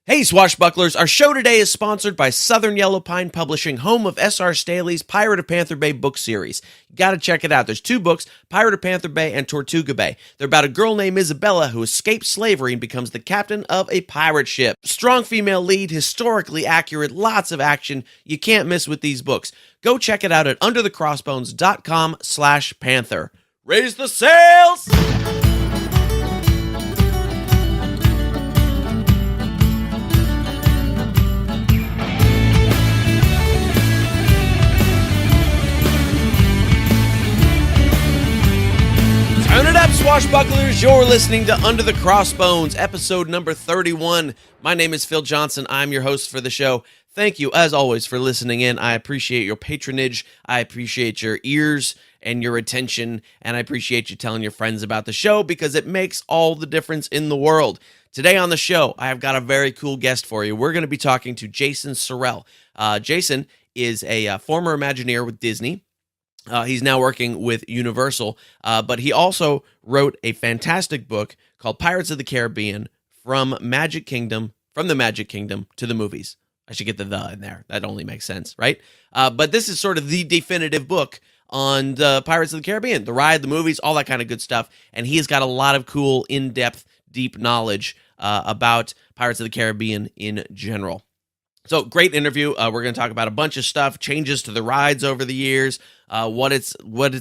Hey, Swashbucklers! Our show today is sponsored by Southern Yellow Pine Publishing, home of S.R. Staley's Pirate of Panther Bay book series. You gotta check it out. There's two books, Pirate of Panther Bay and Tortuga Bay. They're about a girl named Isabella who escapes slavery and becomes the captain of a pirate ship. Strong female lead, historically accurate, lots of action. You can't miss with these books. Go check it out at underthecrossbones.com/panther. Raise the sails! Turn it up, Swashbucklers! You're listening to Under the Crossbones, episode number 31. My name is Phil Johnson. I'm your host for the show. Thank you, as always, for listening in. I appreciate your patronage. I appreciate your ears and your attention, and I appreciate you telling your friends about the show because it makes all the difference in the world. Today on the show, I have got a very cool guest for you. We're going to be talking to Jason Surrell. Jason is a former Imagineer with Disney. He's now working with Universal, but he also wrote a fantastic book called Pirates of the Caribbean from the Magic Kingdom to the movies. I should get the in there. That only makes sense, right? But this is sort of the definitive book on the Pirates of the Caribbean, the ride, the movies, all that kind of good stuff. And he has got a lot of cool, in-depth, deep knowledge about Pirates of the Caribbean in general. So, great interview. We're going to talk about a bunch of stuff, changes to the rides over the years, what it's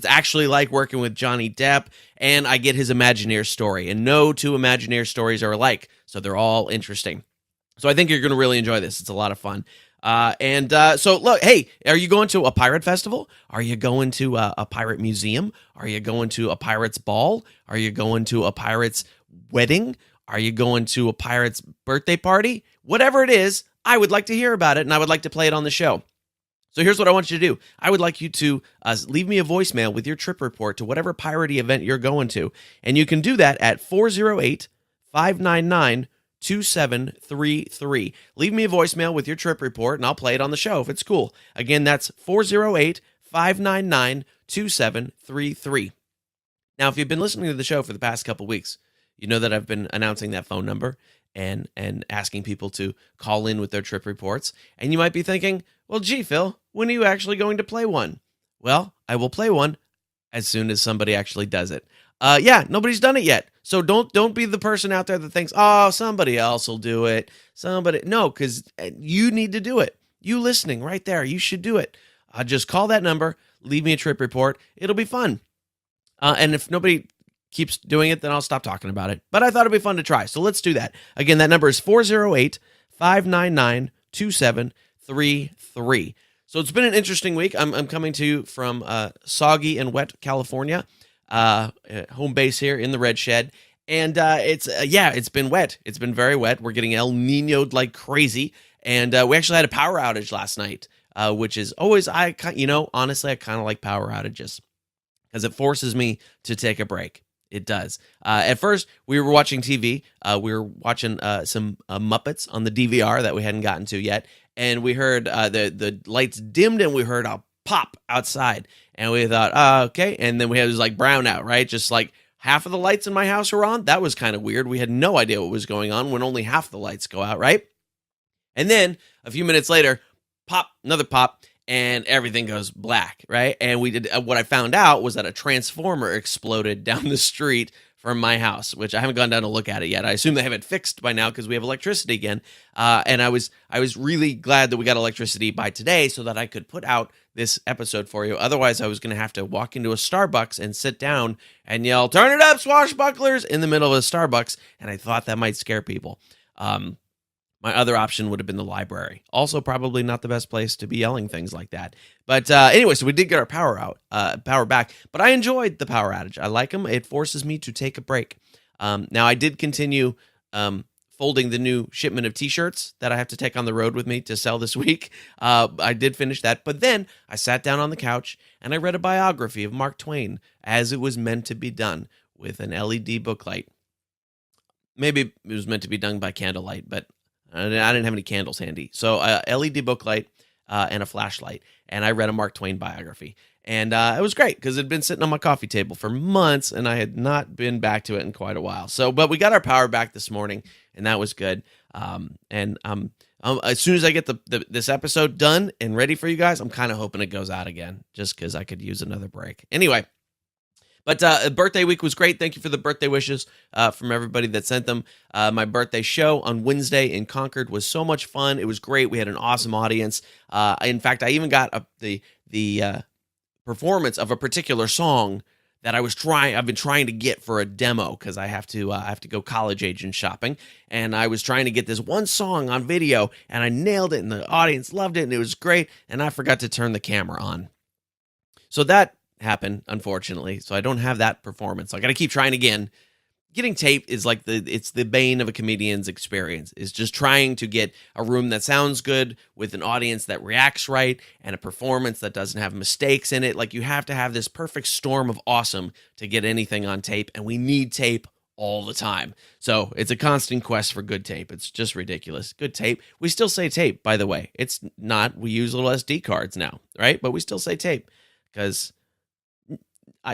actually like working with Johnny Depp, and I get his Imagineer story. And no two Imagineer stories are alike, so they're all interesting. So I think you're going to really enjoy this. It's a lot of fun. So look, hey, are you going to a pirate festival? Are you going to a pirate museum? Are you going to a pirate's ball? Are you going to a pirate's wedding? Are you going to a pirate's birthday party? Whatever it is, I would like to hear about it, and I would like to play it on the show. So here's what I want you to do. I would like you to leave me a voicemail with your trip report to whatever piratey event you're going to, and you can do that at 408-599-2733. Leave me a voicemail with your trip report, and I'll play it on the show if it's cool. Again, that's 408-599-2733. Now, if you've been listening to the show for the past couple weeks, you know that I've been announcing that phone number and asking people to call in with their trip reports. And you might be thinking, well, gee, Phil, when are you actually going to play one? Well, I will play one as soon as somebody actually does it. Nobody's done it yet. So don't be the person out there that thinks, oh, somebody else will do it. No, because you need to do it. You listening right there, you should do it. Just call that number, leave me a trip report. It'll be fun. And if nobody keeps doing it, then I'll stop talking about it. But I thought it'd be fun to try, so let's do that. Again, that number is 408-599-2733. So it's been an interesting week. I'm coming to you from soggy and wet California, home base here in the Red Shed, and it's been wet. It's been very wet. We're getting El Nino'd like crazy, and we actually had a power outage last night, which is always honestly, I kind of like power outages because it forces me to take a break. It does. At first, we were watching TV. We were watching some Muppets on the DVR that we hadn't gotten to yet. And we heard the lights dimmed and we heard a pop outside. And we thought, okay. And then we had this like brownout, right? Just like half of the lights in my house were on. That was kind of weird. We had no idea what was going on when only half the lights go out, right? And then a few minutes later, pop, another pop. And everything goes black, right? And what I found out was that a transformer exploded down the street from my house, which I haven't gone down to look at it yet. I assume they have it fixed by now because we have electricity again. And I was really glad that we got electricity by today so that I could put out this episode for you. Otherwise, I was going to have to walk into a Starbucks and sit down and yell, "Turn it up, Swashbucklers!" in the middle of a Starbucks. And I thought that might scare people. My other option would have been the library. Also, probably not the best place to be yelling things like that. But anyway, so we did get our power back. But I enjoyed the power outage. I like them. It forces me to take a break. Now, I did continue folding the new shipment of T-shirts that I have to take on the road with me to sell this week. I did finish that. But then I sat down on the couch and I read a biography of Mark Twain as it was meant to be done with an LED booklight. Maybe it was meant to be done by candlelight, but I didn't have any candles handy. So LED booklight and a flashlight. And I read a Mark Twain biography. And it was great because it had been sitting on my coffee table for months, and I had not been back to it in quite a while. So, but we got our power back this morning, and that was good. As soon as I get this episode done and ready for you guys, I'm kind of hoping it goes out again, just because I could use another break. Anyway, but birthday week was great. Thank you for the birthday wishes from everybody that sent them. My birthday show on Wednesday in Concord was so much fun. It was great. We had an awesome audience. In fact, I even got the performance of a particular song that I've been trying to get for a demo because I have to go college agent shopping, and I was trying to get this one song on video, and I nailed it, and the audience loved it, and it was great, and I forgot to turn the camera on. So that happened, unfortunately. So I don't have that performance. So I got to keep trying again. Getting tape is like it's the bane of a comedian's experience, is just trying to get a room that sounds good with an audience that reacts right and a performance that doesn't have mistakes in it. Like, you have to have this perfect storm of awesome to get anything on tape, and we need tape all the time. So it's a constant quest for good tape. It's just ridiculous. Good tape. We still say tape, by the way. It's not, we use little SD cards now, right? But we still say tape because,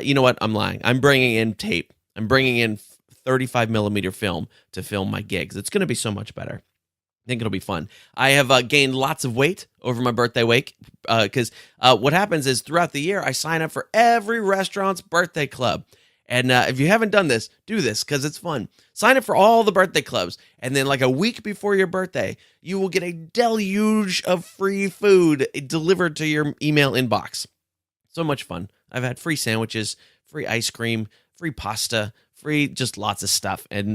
you know what? I'm lying. I'm bringing in tape. I'm bringing in 35 millimeter film to film my gigs. It's going to be so much better. I think it'll be fun. I have gained lots of weight over my birthday week because what happens is throughout the year, I sign up for every restaurant's birthday club. And if you haven't done this, do this because it's fun. Sign up for all the birthday clubs. And then like a week before your birthday, you will get a deluge of free food delivered to your email inbox. So much fun. I've had free sandwiches, free ice cream, free pasta, free, just lots of stuff. And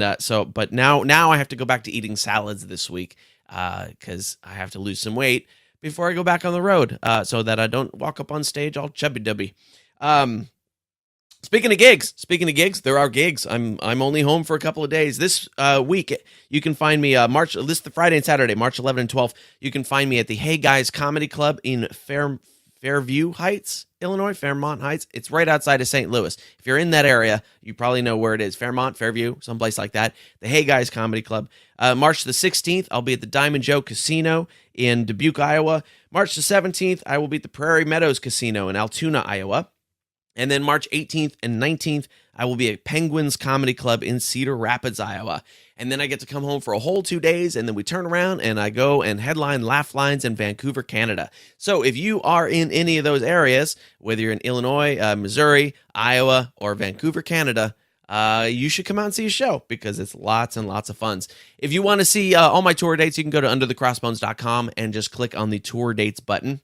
but now I have to go back to eating salads this week because I have to lose some weight before I go back on the road so that I don't walk up on stage all chubby-dubby. Speaking of gigs, there are gigs. I'm only home for a couple of days. This week, you can find me this Friday and Saturday, March 11 and 12. You can find me at the Hey Guys Comedy Club in Fairview Heights, Illinois, Fairmont Heights. It's right outside of St. Louis. If you're in that area, you probably know where it is. Fairmont, Fairview, someplace like that. The Hey Guys Comedy Club. March the 16th, I'll be at the Diamond Joe Casino in Dubuque, Iowa. March the 17th, I will be at the Prairie Meadows Casino in Altoona, Iowa. And then March 18th and 19th, I will be at Penguins Comedy Club in Cedar Rapids, Iowa. And then I get to come home for a whole 2 days, and then we turn around and I go and headline Laugh Lines in Vancouver, Canada. So if you are in any of those areas, whether you're in Illinois, Missouri, Iowa, or Vancouver, Canada, you should come out and see a show because it's lots and lots of fun. If you want to see all my tour dates, you can go to underthecrossbones.com and just click on the tour dates button.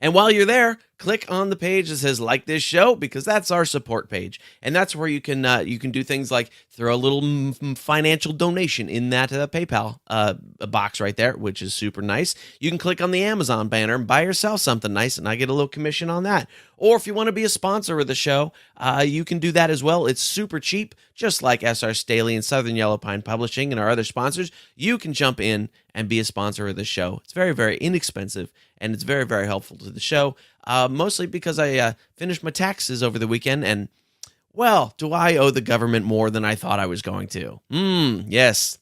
And while you're there, click on the page that says like this show because that's our support page. And that's where you can do things like throw a little financial donation in that PayPal box right there, which is super nice. You can click on the Amazon banner and buy yourself something nice, and I get a little commission on that. Or if you want to be a sponsor of the show, you can do that as well. It's super cheap, just like SR Staley and Southern Yellow Pine Publishing and our other sponsors. You can jump in and be a sponsor of the show. It's very, very inexpensive, and it's very, very helpful to the show, mostly because I finished my taxes over the weekend, and, well, do I owe the government more than I thought I was going to? Yes,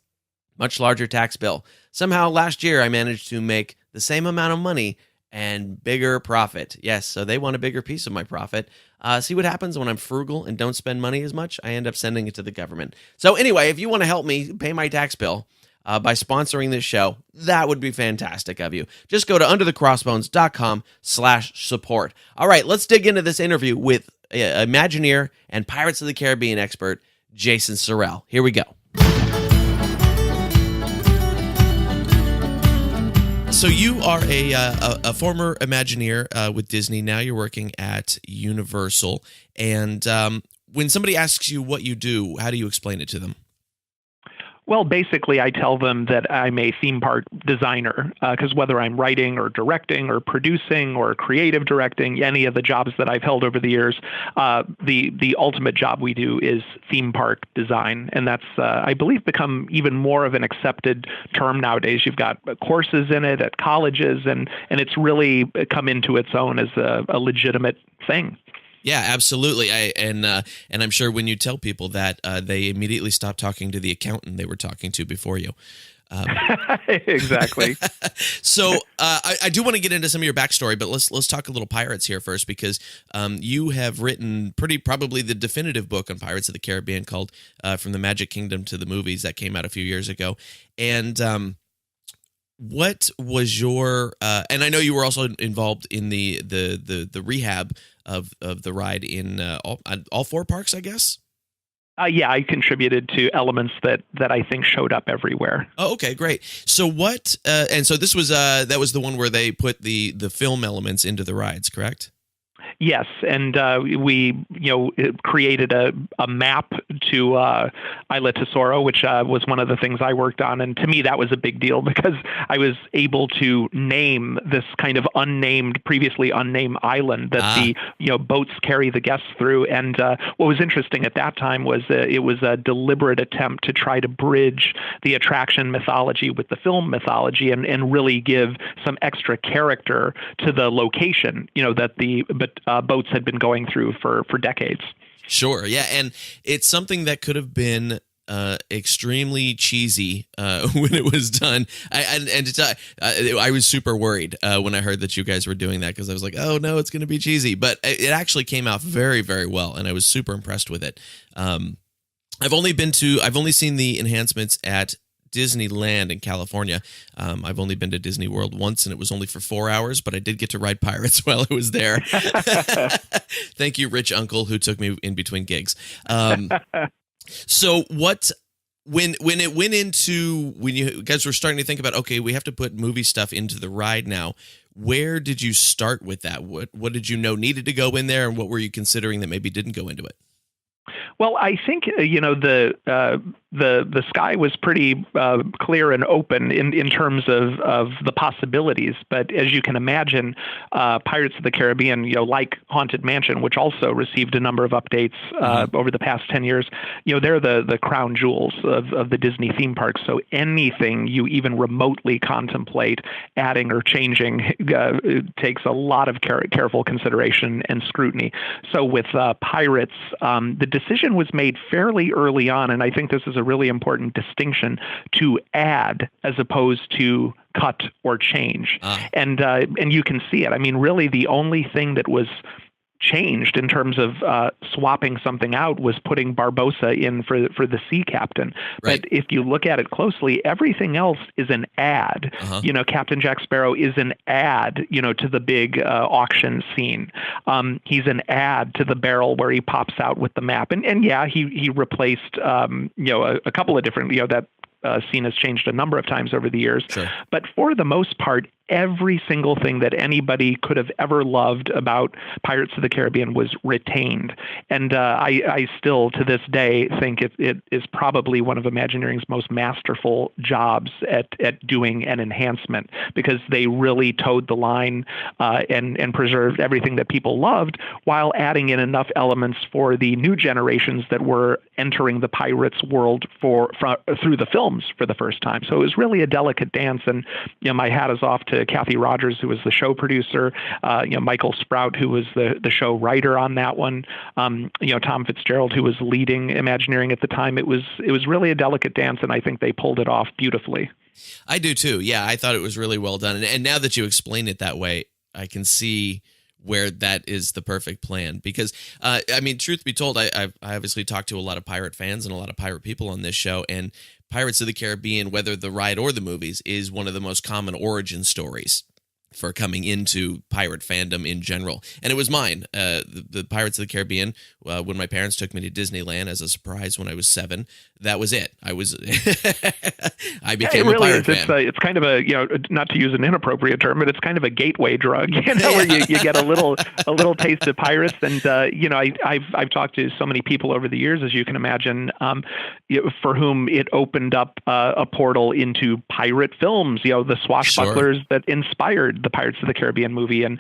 much larger tax bill. Somehow last year I managed to make the same amount of money and bigger profit. Yes, so they want a bigger piece of my profit. See what happens when I'm frugal and don't spend money as much? I end up sending it to the government. So anyway, if you want to help me pay my tax bill by sponsoring this show, that would be fantastic of you. Just go to underthecrossbones.com/support. All right, let's dig into this interview with Imagineer and Pirates of the Caribbean expert, Jason Surrell. Here we go. So you are a former Imagineer with Disney. Now you're working at Universal. And when somebody asks you what you do, how do you explain it to them? Well, basically, I tell them that I'm a theme park designer because whether I'm writing or directing or producing or creative directing, any of the jobs that I've held over the years, the ultimate job we do is theme park design. And that's, I believe, become even more of an accepted term nowadays. You've got courses in it at colleges, and it's really come into its own as a legitimate thing. Yeah, absolutely. And I'm sure when you tell people that, they immediately stop talking to the accountant they were talking to before you. Exactly. So I do want to get into some of your backstory, but let's talk a little pirates here first, because you have written probably the definitive book on Pirates of the Caribbean called From the Magic Kingdom to the Movies, that came out a few years ago. And what was your and I know you were also involved in the rehab of the ride in all four parks, I guess. Yeah, I contributed to elements that I think showed up everywhere. Oh, okay, great. So what? And so this was that was the one where they put the film elements into the rides, correct? Yes, and we created a map to Isla Tesoro, which was one of the things I worked on, and to me that was a big deal because I was able to name this kind of previously unnamed island that the boats carry the guests through. And what was interesting at that time was it was a deliberate attempt to try to bridge the attraction mythology with the film mythology and really give some extra character to the location, that the boats had been going through for decades. Sure, yeah, and it's something that could have been extremely cheesy when it was done. I was super worried when I heard that you guys were doing that, because I was like, oh no, it's going to be cheesy. But it actually came out very, very well, and I was super impressed with it. I've only seen the enhancements at Disneyland in California. I've only been to Disney World once, and it was only for 4 hours, but I did get to ride pirates while I was there. Thank you, rich uncle, who took me in between gigs. So when you guys were starting to think about, okay, we have to put movie stuff into the ride now, where did you start with that? What did you know needed to go in there, and what were you considering that maybe didn't go into it? Well, I think the sky was pretty clear and open in terms of the possibilities. But as you can imagine, Pirates of the Caribbean, like Haunted Mansion, which also received a number of updates over the past 10 years, they're the crown jewels of the Disney theme parks. So anything you even remotely contemplate adding or changing takes a lot of careful consideration and scrutiny. So with Pirates, the decision was made fairly early on, and I think this is a really important distinction, to add as opposed to cut or change. And you can see it. I mean, really the only thing that was changed in terms of swapping something out was putting Barbossa in for the sea captain. Right. But if you look at it closely, everything else is an add. Captain Jack Sparrow is an add, to the big auction scene. He's an add to the barrel where he pops out with the map. And yeah, he replaced, a couple of different, that scene has changed a number of times over the years. Sure. But for the most part, every single thing that anybody could have ever loved about Pirates of the Caribbean was retained. And I still, to this day, think it is probably one of Imagineering's most masterful jobs at doing an enhancement, because they really towed the line and preserved everything that people loved while adding in enough elements for the new generations that were entering the Pirates world through the films for the first time. So it was really a delicate dance. And my hat is off to Kathy Rogers, who was the show producer, Michael Sprout, who was the show writer on that one, Tom Fitzgerald, who was leading Imagineering at the time. It was really a delicate dance, and I think they pulled it off beautifully. I do too. Yeah, I thought it was really well done. And now that you explain it that way, I can see where that is the perfect plan. Because, truth be told, I obviously talked to a lot of pirate fans and a lot of pirate people on this show, and Pirates of the Caribbean, whether the ride or the movies, is one of the most common origin stories for coming into pirate fandom in general. And it was mine. The Pirates of the Caribbean, when my parents took me to Disneyland as a surprise when I was 7, that was it. I became a pirate fan. It's kind of a, not to use an inappropriate term, but it's kind of a gateway drug, where you get a little taste of pirates. And, I've talked to so many people over the years, as you can imagine, for whom it opened up a portal into pirate films, the swashbucklers that inspired the Pirates of the Caribbean movie, and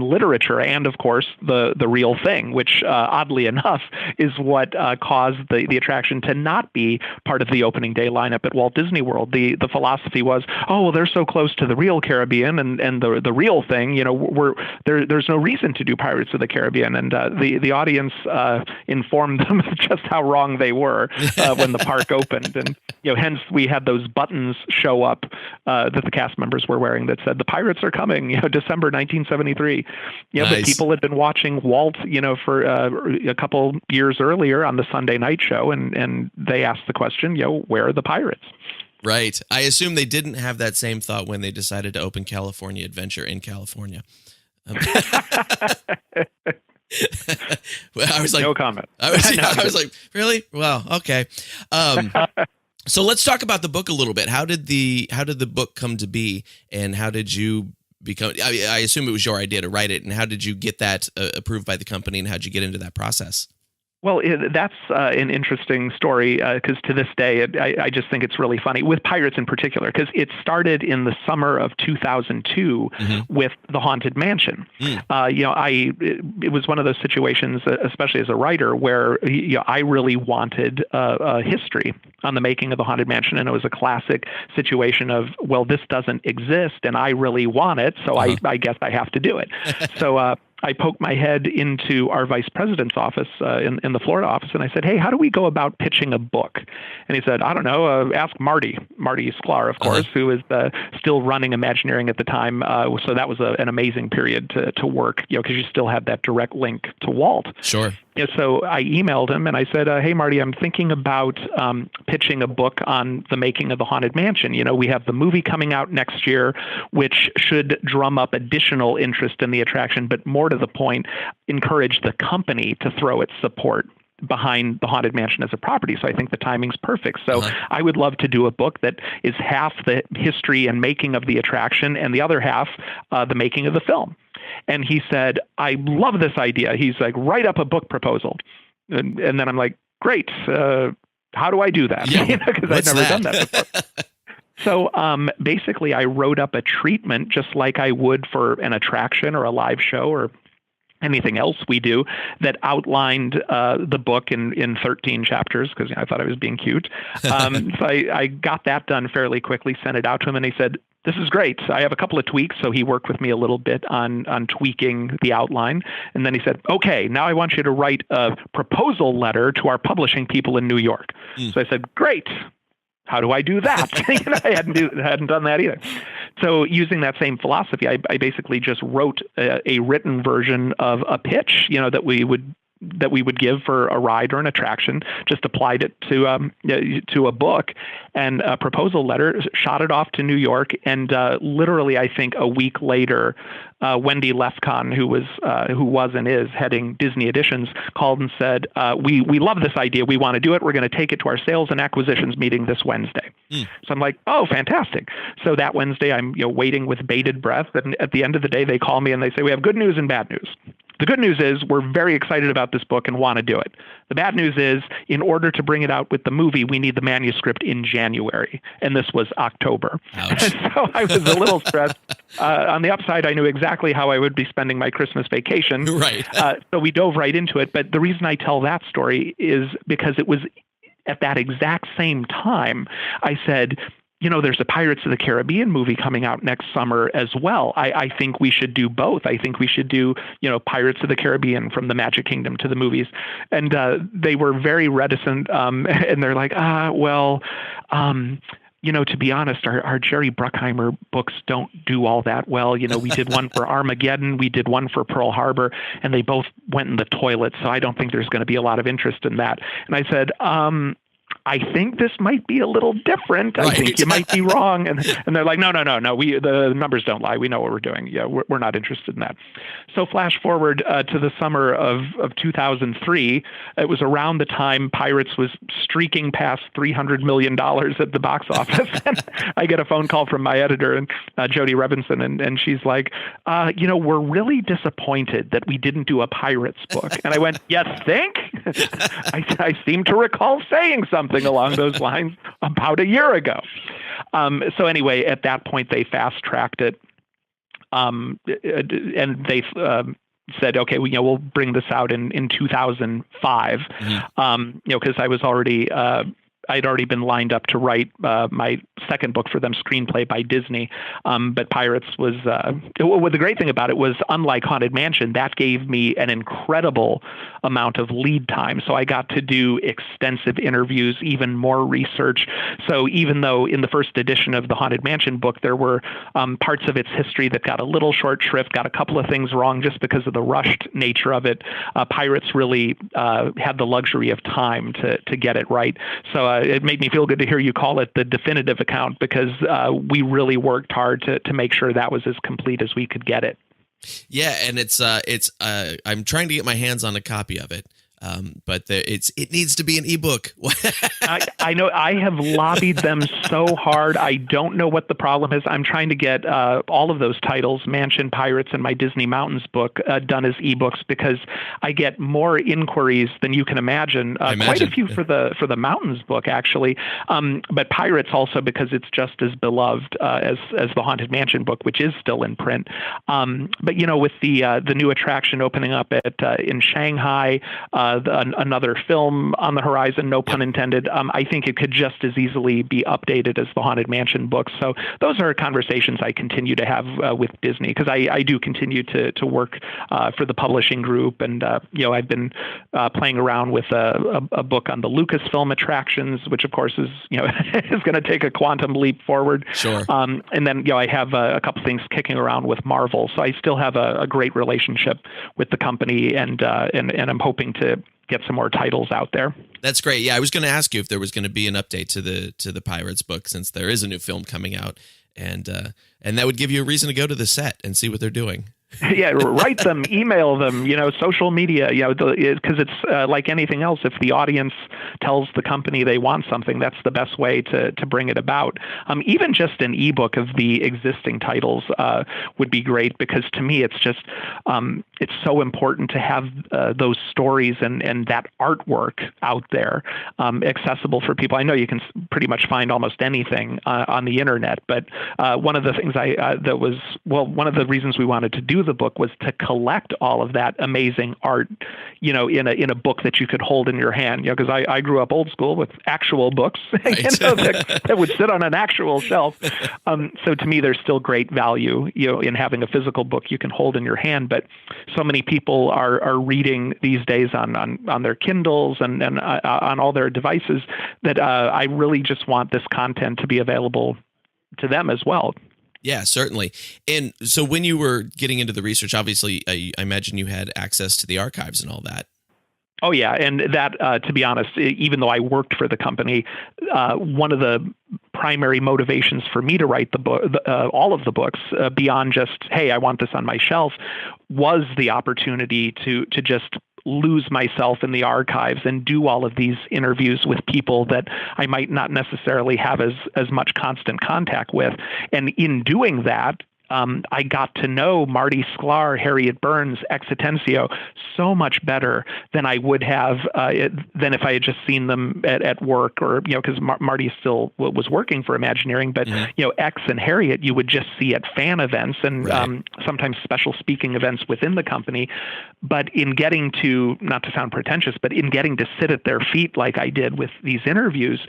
literature, and of course the real thing, which oddly enough is what caused the attraction to not be part of the opening day lineup at Walt Disney World. The philosophy was, oh, well, they're so close to the real Caribbean and the real thing, there's no reason to do Pirates of the Caribbean. And the audience informed them of just how wrong they were when the park opened. And hence we had those buttons show up that the cast members were wearing that said, "The Pirates are coming," December 1973. Nice. But people had been watching Walt, for a couple years earlier on the Sunday night show, and they asked the question, where are the pirates? Right. I assume they didn't have that same thought when they decided to open California Adventure in California. I was like, no comment. I was like, really? Well, okay. So let's talk about the book a little bit. How did the book come to be, and how did you become? I assume it was your idea to write it, and how did you get that approved by the company, and how did you get into that process? Well, that's an interesting story because to this day, I just think it's really funny with pirates in particular, because it started in the summer of 2002 with The Haunted Mansion. It was one of those situations, especially as a writer, where I really wanted a history on the making of The Haunted Mansion, and it was a classic situation of, well, this doesn't exist, and I really want it, so I guess I have to do it. So I poked my head into our vice president's office in the Florida office, and I said, "Hey, how do we go about pitching a book?" And he said, "I don't know. Ask Marty Sklar, of course, who is still running Imagineering at the time." So that was an amazing period to work, because you still had that direct link to Walt. Sure. So I emailed him and I said, "Hey, Marty, I'm thinking about pitching a book on the making of the Haunted Mansion. We have the movie coming out next year, which should drum up additional interest in the attraction, but more to the point, encourage the company to throw its support behind the Haunted Mansion as a property. So I think the timing's perfect. So I would love to do a book that is half the history and making of the attraction and the other half the making of the film." And he said, "I love this idea." He's like, "Write up a book proposal." And then I'm like, "Great. How do I do that?" Because I've never done that before. So basically, I wrote up a treatment just like I would for an attraction or a live show or anything else we do, that outlined the book in 13 chapters, because I thought I was being cute. So I got that done fairly quickly, sent it out to him, and he said, "This is great. I have a couple of tweaks." So he worked with me a little bit on tweaking the outline. And then he said, "Okay, now I want you to write a proposal letter to our publishing people in New York." So I said, "Great. How do I do that?" I hadn't done that either. So using that same philosophy, I basically just wrote a written version of a pitch, that we would give for a ride or an attraction, just applied it to a book and a proposal letter, shot it off to New York, and literally, I think a week later, Wendy Lefcon, who was and is heading Disney Editions, called and said, "We love this idea. We want to do it. We're going to take it to our sales and acquisitions meeting this Wednesday." So I'm like, "Oh, fantastic!" So that Wednesday, I'm waiting with bated breath, and at the end of the day, they call me and they say, "We have good news and bad news. The good news is we're very excited about this book and want to do it. The bad news is, in order to bring it out with the movie, we need the manuscript in January." And this was October. So I was a little stressed. On the upside, I knew exactly how I would be spending my Christmas vacation. Right. So we dove right into it. But the reason I tell that story is because it was at that exact same time I said, there's a Pirates of the Caribbean movie coming out next summer as well. I think we should do both. I think we should do, Pirates of the Caribbean from the Magic Kingdom to the movies. And they were very reticent. And they're like, to be honest, our Jerry Bruckheimer books don't do all that well. We did one for Armageddon, we did one for Pearl Harbor, and they both went in the toilet. So I don't think there's going to be a lot of interest in that. And I said, I think this might be a little different. I think you might be wrong. And they're like, no. The numbers don't lie. We know what we're doing. Yeah, we're not interested in that. So flash forward to the summer of 2003. It was around the time Pirates was streaking past $300 million at the box office. And I get a phone call from my editor, and Jody Revinson, and she's like, we're really disappointed that we didn't do a Pirates book. And I went, "You think?" I seem to recall saying something something along those lines about a year ago. So anyway, at that point, they fast-tracked it. And they said, okay, we'll bring this out in 2005. Because I was already I'd already been lined up to write my second book for them, screenplay by Disney. But Pirates was the great thing about it was, unlike Haunted Mansion, that gave me an incredible amount of lead time. So I got to do extensive interviews, even more research. So even though in the first edition of the Haunted Mansion book, there were parts of its history that got a little short shrift, got a couple of things wrong just because of the rushed nature of it, Pirates really had the luxury of time to get it right. So it made me feel good to hear you call it the definitive account, because we really worked hard to make sure that was as complete as we could get it. Yeah, and it's I'm trying to get my hands on a copy of it. But it needs to be an ebook. I know I have lobbied them so hard. I don't know what the problem is. I'm trying to get all of those titles, Mansion, Pirates, and my Disney Mountains book, done as ebooks, because I get more inquiries than you can imagine. Quite a few for the Mountains book, actually. But Pirates also because it's just as beloved as the Haunted Mansion book, which is still in print. But with the new attraction opening up in Shanghai. Another film on the horizon, no pun intended. I think it could just as easily be updated as the Haunted Mansion books. So those are conversations I continue to have with Disney, because I do continue to work for the publishing group. And, I've been playing around with a book on the Lucasfilm attractions, which of course is, is going to take a quantum leap forward. Sure. And then, I have a couple things kicking around with Marvel. So I still have a great relationship with the company, and I'm hoping to get some more titles out there. That's great. Yeah, I was going to ask you if there was going to be an update to the Pirates book, since there is a new film coming out, and that would give you a reason to go to the set and see what they're doing. Yeah, write them, email them, social media, because it's like anything else. If the audience tells the company they want something, that's the best way to bring it about. Even just an ebook of the existing titles would be great, because to me, it's just it's so important to have those stories and that artwork out there accessible for people. I know you can pretty much find almost anything on the internet, but one of the things one of the reasons we wanted to do the book was to collect all of that amazing art, in a book that you could hold in your hand. Because I grew up old school with actual books, right. that would sit on an actual shelf. So to me, there's still great value, in having a physical book you can hold in your hand. But so many people are reading these days on their Kindles and on all their devices that I really just want this content to be available to them as well. Yeah, certainly. And so when you were getting into the research, obviously, I imagine you had access to the archives and all that. Oh, yeah. And that, to be honest, even though I worked for the company, one of the primary motivations for me to write the book, all of the books, beyond just, hey, I want this on my shelf, was the opportunity to just lose myself in the archives and do all of these interviews with people that I might not necessarily have as much constant contact with. And in doing that, I got to know Marty Sklar, Harriet Burns, X Atencio so much better than I would have than if I had just seen them at work, or because Marty still was working for Imagineering, but X and Harriet you would just see at fan events and right. Sometimes special speaking events within the company. But in getting to, not to sound pretentious, but in getting to sit at their feet like I did with these interviews,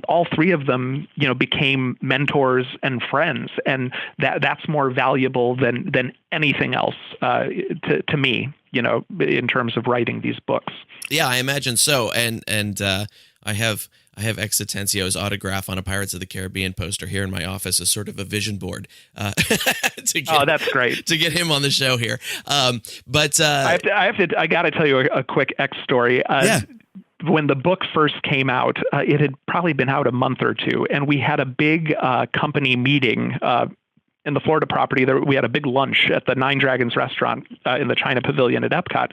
all three of them became mentors and friends, and that's more valuable than anything else to me, in terms of writing these books. Yeah, I imagine so. And I have X Atencio's autograph on a Pirates of the Caribbean poster here in my office as sort of a vision board. That's great to get him on the show here. But I got to tell you a quick X story. Yeah. When the book first came out, it had probably been out a month or two, and we had a big company meeting in the Florida property. We had a big lunch at the Nine Dragons restaurant in the China Pavilion at Epcot.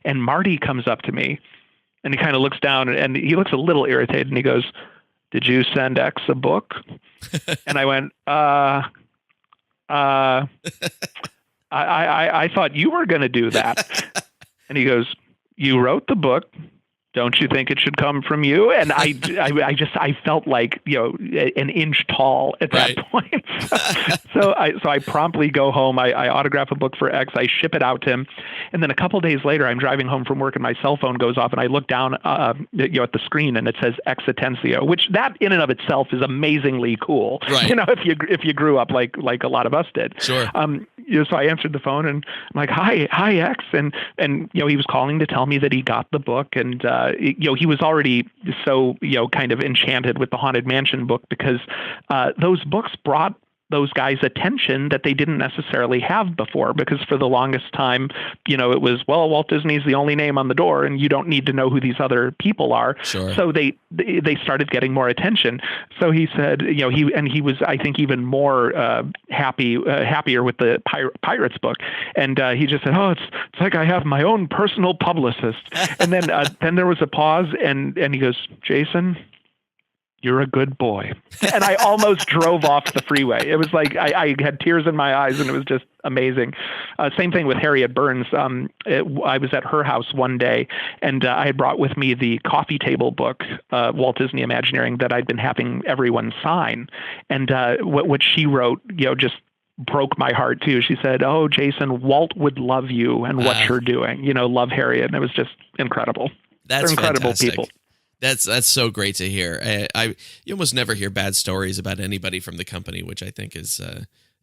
And Marty comes up to me and he kind of looks down and he looks a little irritated and he goes, "Did you send X a book?" And I went, I thought you were going to do that. And he goes, "You wrote the book. don't you think it should come from you? And I felt like, an inch tall at that point. So I promptly go home. I autograph a book for X. I ship it out to him. And then a couple days later, I'm driving home from work and my cell phone goes off and I look down, at the screen and it says X Atencio, which that in and of itself is amazingly cool. Right. If you grew up like a lot of us did. Sure. So I answered the phone and I'm like, hi X. And he was calling to tell me that he got the book. And, he was already so, kind of enchanted with the Haunted Mansion book because those books brought those guys attention that they didn't necessarily have before, because for the longest time, it was, well, Walt Disney's the only name on the door and you don't need to know who these other people are. Sure. So they started getting more attention. So he said, he was, I think, even more happier with the Pirates book. And he just said, oh, it's like I have my own personal publicist. And then there was a pause and he goes, Jason, you're a good boy. And I almost drove off the freeway. It was like I had tears in my eyes and it was just amazing. Same thing with Harriet Burns. I was at her house one day and I had brought with me the coffee table book, Walt Disney Imagineering, that I'd been having everyone sign. And what she wrote, just broke my heart too. She said, oh, Jason, Walt would love you and what you're doing. Love Harriet. And it was just incredible. They're incredible fantastic. people. That's so great to hear. You almost never hear bad stories about anybody from the company, which I think is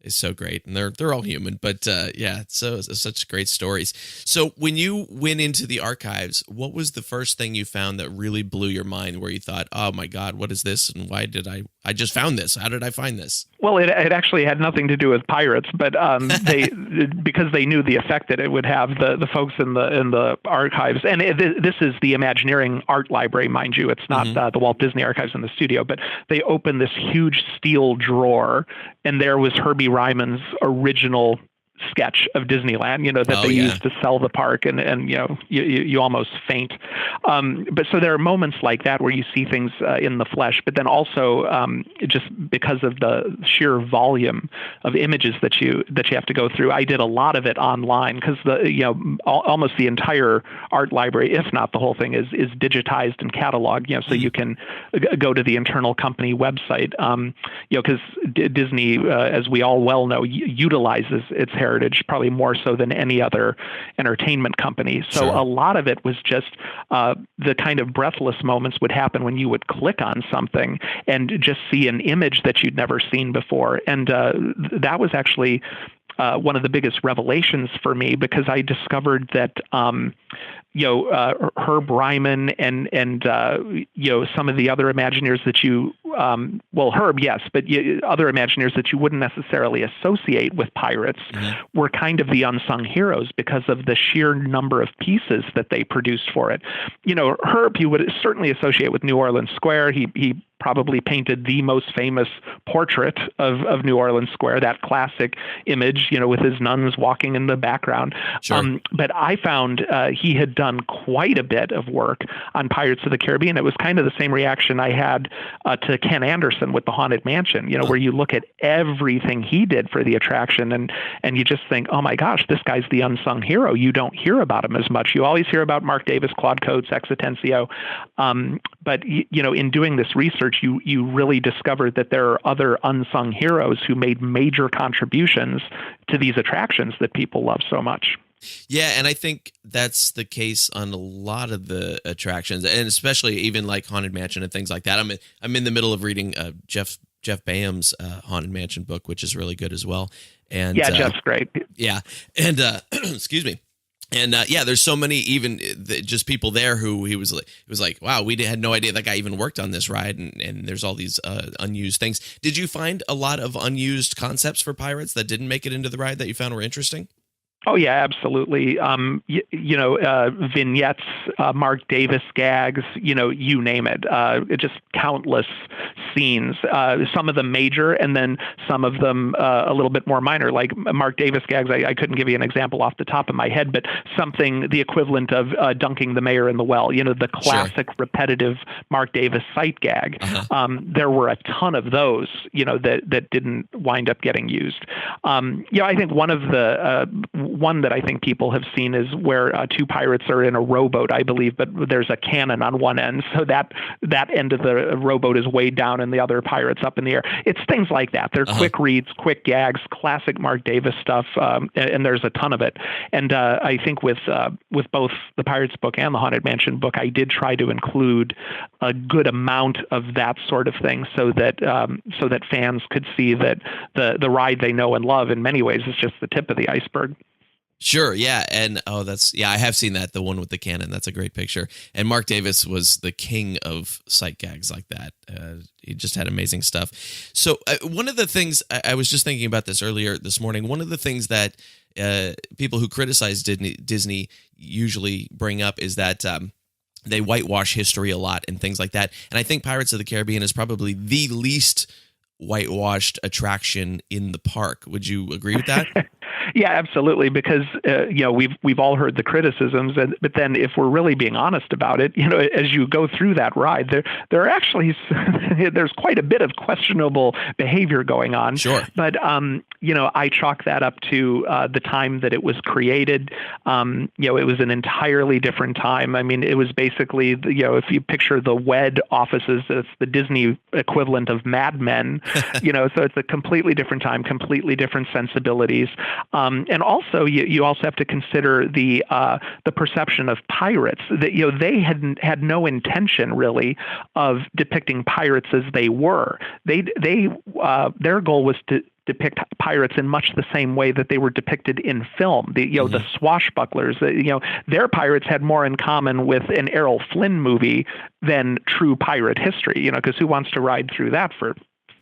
so great. And they're all human, but so such great stories. So when you went into the archives, what was the first thing you found that really blew your mind, where you thought, oh my God, what is this? And why did I just found this? How did I find this? Well, it actually had nothing to do with pirates, but because they knew the effect that it would have, the folks in the archives, and this is the Imagineering Art Library, mind you. It's not the Walt Disney Archives in the studio, but they opened this huge steel drawer, and there was Herbie Ryman's original sketch of Disneyland, that they used to sell the park, and you almost faint. But so there are moments like that where you see things in the flesh, but then also just because of the sheer volume of images that you have to go through. I did a lot of it online because almost the entire art library, if not the whole thing, is digitized and cataloged. So you can go to the internal company website. Because Disney, as we all well know, utilizes its heritage probably more so than any other entertainment company. So Sure. A lot of it was just the kind of breathless moments would happen when you would click on something and just see an image that you'd never seen before. And that was actually one of the biggest revelations for me, because I discovered that Herb Ryman and some of the other Imagineers that Herb, yes, but other Imagineers that you wouldn't necessarily associate with pirates were kind of the unsung heroes because of the sheer number of pieces that they produced for it. Herb, you would certainly associate with New Orleans Square. He probably painted the most famous portrait of New Orleans Square, that classic image, with his nuns walking in the background. Sure. But I found he had done quite a bit of work on Pirates of the Caribbean. It was kind of the same reaction I had to Ken Anderson with the Haunted Mansion, where you look at everything he did for the attraction and you just think, oh my gosh, this guy's the unsung hero. You don't hear about him as much. You always hear about Mark Davis, Claude Coates, X Atencio. But in doing this research, you really discovered that there are other unsung heroes who made major contributions to these attractions that people love so much. Yeah, and I think that's the case on a lot of the attractions, and especially even like Haunted Mansion and things like that. I'm in the middle of reading Jeff Baham's Haunted Mansion book, which is really good as well. And yeah, Jeff's great. Yeah, and excuse me. And there's so many just people there who it was like, wow, we had no idea that guy even worked on this ride, and there's all these unused things. Did you find a lot of unused concepts for pirates that didn't make it into the ride that you found were interesting? Oh, yeah, absolutely. Vignettes, Mark Davis gags, you name it. Just countless scenes, some of them major and then some of them a little bit more minor, like Mark Davis gags. I couldn't give you an example off the top of my head, but something the equivalent of dunking the mayor in the well, the classic Sure. repetitive Mark Davis sight gag. There were a ton of those, that didn't wind up getting used. I think one of the one that I think people have seen is where two pirates are in a rowboat, I believe, but there's a cannon on one end, so that end of the rowboat is way down and the other pirate's up in the air. It's things like that. They're quick reads, quick gags, classic Mark Davis stuff, and there's a ton of it. And I think with both the Pirates book and the Haunted Mansion book, I did try to include a good amount of that sort of thing, so that fans could see that the ride they know and love in many ways is just the tip of the iceberg. Sure, yeah, and I have seen that, the one with the cannon. That's a great picture. And Mark Davis was the king of sight gags like that. He just had amazing stuff. So one of the things I was just thinking about this earlier this morning. One of the things that people who criticize Disney usually bring up is that they whitewash history a lot and things like that. And I think Pirates of the Caribbean is probably the least whitewashed attraction in the park. Would you agree with that? Yeah, absolutely. Because we've all heard the criticisms, but then if we're really being honest about it, as you go through that ride, there are actually there's quite a bit of questionable behavior going on. Sure. But I chalk that up to the time that it was created. It was an entirely different time. I mean, it was basically if you picture the WED offices, it's the Disney equivalent of Mad Men. So it's a completely different time, completely different sensibilities. And also, you also have to consider the perception of pirates. That they had no intention really of depicting pirates as they were. Their goal was to depict pirates in much the same way that they were depicted in film. The swashbucklers. Their pirates had more in common with an Errol Flynn movie than true pirate history. Because who wants to ride through that for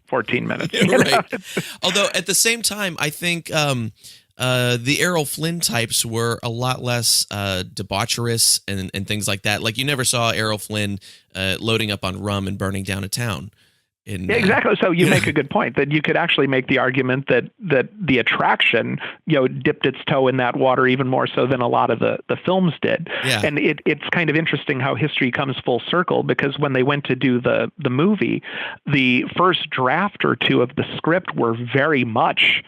14 minutes? Right. Although at the same time, I think the Errol Flynn types were a lot less debaucherous and things like that. Like you never saw Errol Flynn loading up on rum and burning down a town. Exactly. So you make a good point that you could actually make the argument that the attraction, dipped its toe in that water even more so than a lot of the films did. Yeah. And it's kind of interesting how history comes full circle, because when they went to do the movie, the first draft or two of the script were very much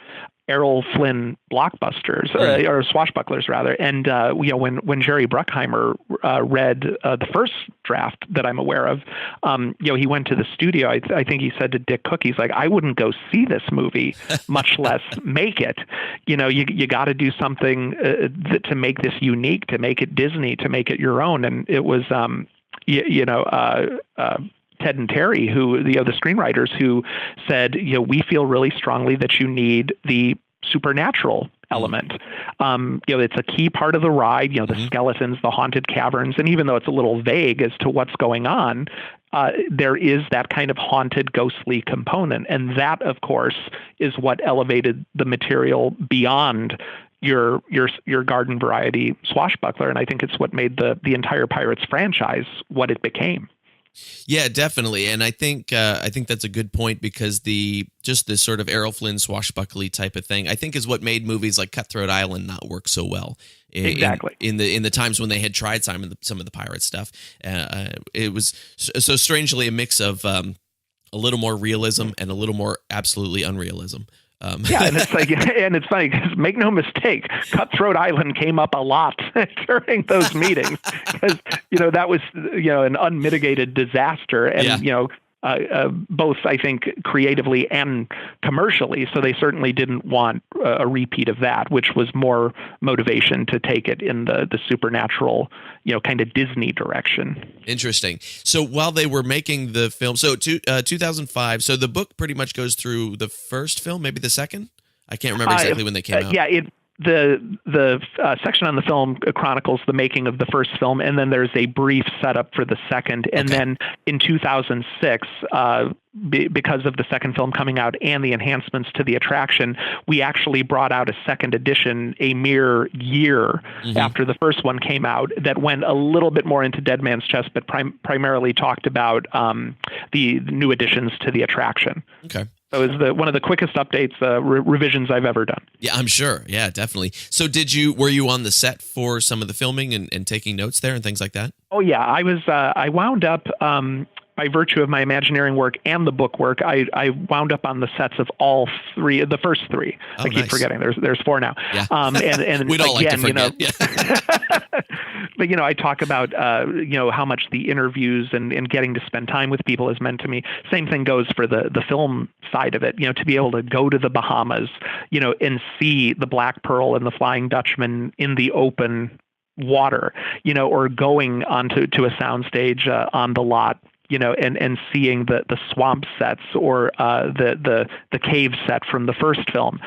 Errol Flynn blockbusters or swashbucklers rather. And when Jerry Bruckheimer read the first draft that I'm aware of, he went to the studio. I think he said to Dick Cook, he's like, I wouldn't go see this movie, much less make it. You got to do something to make this unique, to make it Disney, to make it your own. And it was Ted and Terry, who the screenwriters, who said, we feel really strongly that you need the supernatural element. It's a key part of the ride. The skeletons, the haunted caverns, and even though it's a little vague as to what's going on, there is that kind of haunted, ghostly component, and that, of course, is what elevated the material beyond your garden variety swashbuckler. And I think it's what made the entire Pirates franchise what it became. Yeah, definitely. And I think that's a good point, because just this sort of Errol Flynn swashbuckly type of thing, I think, is what made movies like Cutthroat Island not work so well. Exactly. In the times when they had tried some of the pirate stuff. It was so strangely a mix of a little more realism and a little more absolutely unrealism. Yeah, and it's funny because, make no mistake, Cutthroat Island came up a lot during those meetings, because that was an unmitigated disaster, and both, I think, creatively and commercially. So they certainly didn't want a repeat of that, which was more motivation to take it in the supernatural, kind of Disney direction. Interesting. So while they were making the film, 2005, so the book pretty much goes through the first film, maybe the second? I can't remember exactly when they came out. Yeah, the section on the film chronicles the making of the first film, and then there's a brief setup for the second. And then in 2006, because of the second film coming out and the enhancements to the attraction, we actually brought out a second edition a mere year after the first one came out, that went a little bit more into Dead Man's Chest, but primarily talked about the new additions to the attraction. Okay. So it was one of the quickest updates, revisions I've ever done. Yeah, I'm sure. Yeah, definitely. So were you on the set for some of the filming and taking notes there and things like that? Oh yeah, I was. I wound up by virtue of my Imagineering work and the book work, I wound up on the sets of all three, the first three. Oh, I keep nice. forgetting there's four now. Yeah. And We'd all again, like to forget. but I talk about how much the interviews and getting to spend time with people has meant to me. Same thing goes for the film side of it. To be able to go to the Bahamas, and see the Black Pearl and the Flying Dutchman in the open water, or going onto a soundstage on the lot, and seeing the swamp sets or the cave set from the first film.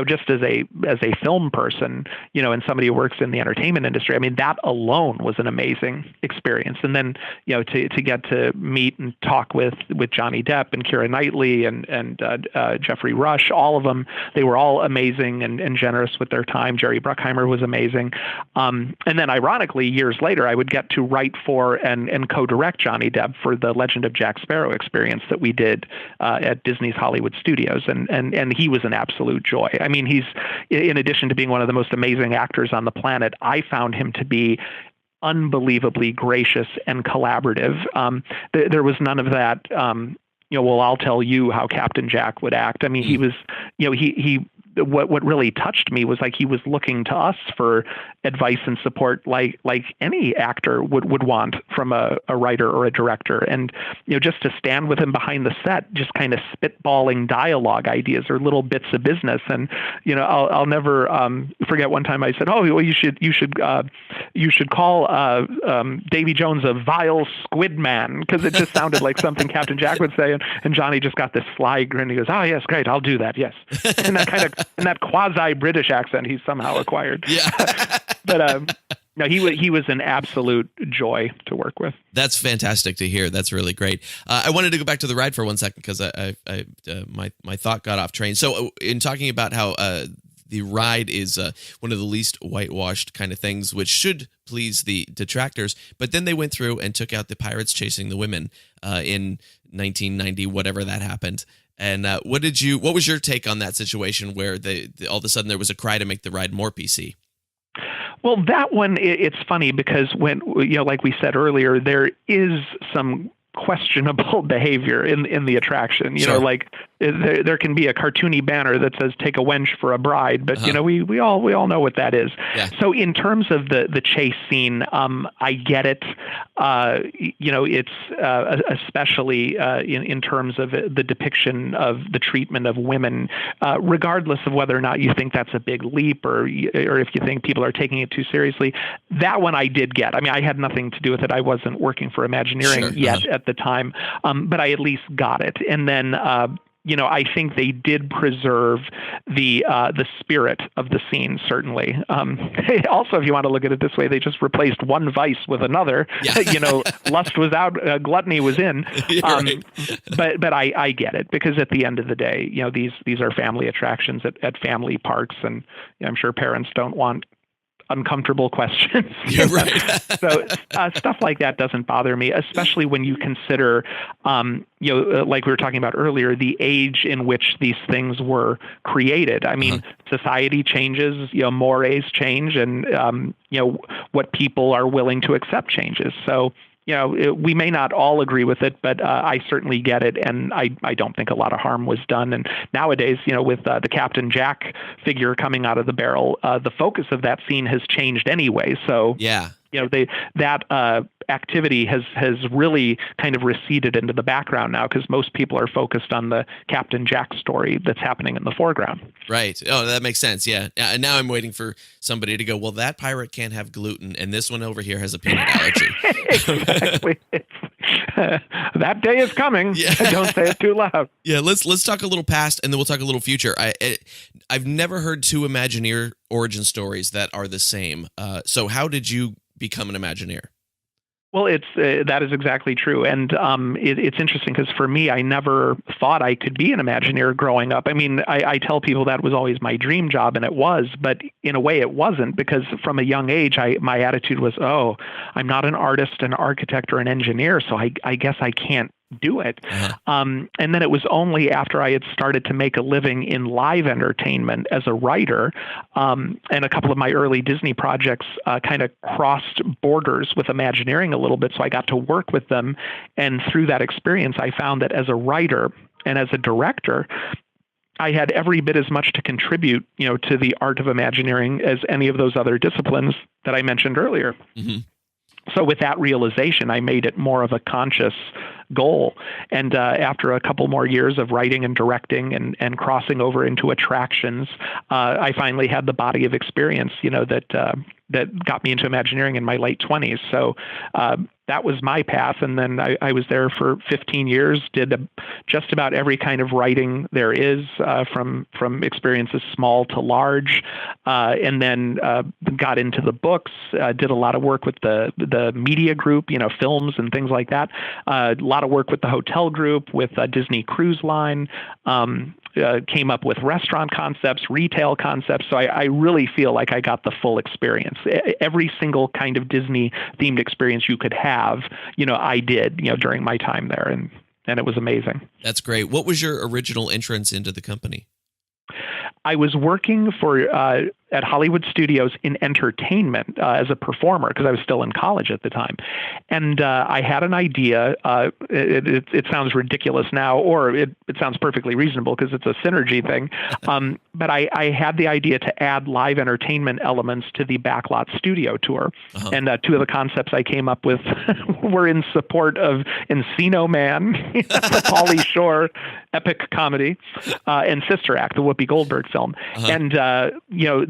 Just as a film person, and somebody who works in the entertainment industry, I mean, that alone was an amazing experience. And then, to get to meet and talk with Johnny Depp and Keira Knightley and Jeffrey Rush, all of them, they were all amazing and generous with their time. Jerry Bruckheimer was amazing. And then ironically, years later, I would get to write for and co-direct Johnny Depp for the Legend of Jack Sparrow experience that we did at Disney's Hollywood Studios. And he was an absolute joy. I mean, he's, in addition to being one of the most amazing actors on the planet, I found him to be unbelievably gracious and collaborative. There was none of that, well, I'll tell you how Captain Jack would act. I mean, he was, what really touched me was like he was looking to us for advice and support like any actor would want from a writer or a director. And, just to stand with him behind the set, just kind of spitballing dialogue ideas or little bits of business. And, I'll never forget one time I said, oh, well, you should call Davy Jones a vile squid man, because it just sounded like something Captain Jack would say. And Johnny just got this sly grin. He goes, oh, yes, great. I'll do that. Yes. And that kind of, and that quasi-British accent he's somehow acquired. Yeah. But no, he was an absolute joy to work with. That's fantastic to hear. That's really great. I wanted to go back to the ride for 1 second because my thought got off train. So in talking about how the ride is one of the least whitewashed kind of things, which should please the detractors, but then they went through and took out the pirates chasing the women in 1990, whatever that happened. And what was your take on that situation where all of a sudden there was a cry to make the ride more PC? Well, that one, it's funny because when, like we said earlier, there is some questionable behavior in the attraction. Sure. Like there can be a cartoony banner that says "Take a wench for a bride," but we all know what that is. Yeah. So in terms of the chase scene, I get it. It's especially in terms of the depiction of the treatment of women, regardless of whether or not you think that's a big leap or if you think people are taking it too seriously. That one I did get. I mean, I had nothing to do with it. I wasn't working for Imagineering yet at the time, but I at least got it. And then I think they did preserve the spirit of the scene, certainly. Also, if you want to look at it this way, they just replaced one vice with another. Yeah. Lust was out, gluttony was in. Right. But I get it, because at the end of the day, these are family attractions at family parks, and I'm sure parents don't want uncomfortable questions. You're right. So stuff like that doesn't bother me, especially when you consider, like we were talking about earlier, the age in which these things were created. I mean, society changes, mores change, and, what people are willing to accept changes. So, we may not all agree with it, but I certainly get it, and I don't think a lot of harm was done. And nowadays, with the Captain Jack figure coming out of the barrel, the focus of that scene has changed anyway. So yeah, that activity has really kind of receded into the background now, because most people are focused on the Captain Jack story that's happening in the foreground. Right. Oh, that makes sense. Yeah. And now I'm waiting for somebody to go, well, that pirate can't have gluten, and this one over here has a peanut allergy. Exactly. That day is coming. Yeah. Don't say it too loud. Yeah. Let's talk a little past, and then we'll talk a little future. I've never heard two Imagineer origin stories that are the same. So how did you become an Imagineer? Well, that is exactly true. And it's interesting because for me, I never thought I could be an Imagineer growing up. I mean, I tell people that was always my dream job, and it was, but in a way it wasn't, because from a young age, my attitude was, oh, I'm not an artist, an architect, or an engineer, so I guess I can't do it. And then it was only after I had started to make a living in live entertainment as a writer, and a couple of my early Disney projects kind of crossed borders with Imagineering a little bit. So I got to work with them. And through that experience, I found that as a writer and as a director, I had every bit as much to contribute, to the art of Imagineering as any of those other disciplines that I mentioned earlier. So with that realization, I made it more of a conscious goal. And after a couple more years of writing and directing and crossing over into attractions, I finally had the body of experience, that got me into Imagineering in my late 20s. So that was my path. And then I was there for 15 years, did just about every kind of writing there is, from experiences small to large, and then got into the books, did a lot of work with the media group, films and things like that. A lot of work with the hotel group, with Disney Cruise Line, came up with restaurant concepts, retail concepts. So I really feel like I got the full experience. Every single kind of Disney themed experience you could have, I did, during my time there. And it was amazing. That's great. What was your original entrance into the company? I was working at Hollywood Studios in entertainment as a performer because I was still in college at the time. And I had an idea. It sounds ridiculous now, or it sounds perfectly reasonable because it's a synergy thing. But I had the idea to add live entertainment elements to the Backlot Studio Tour. And two of the concepts I came up with were in support of Encino Man, the Pauly Shore epic comedy, and Sister Act, the Whoopi Goldberg film. And,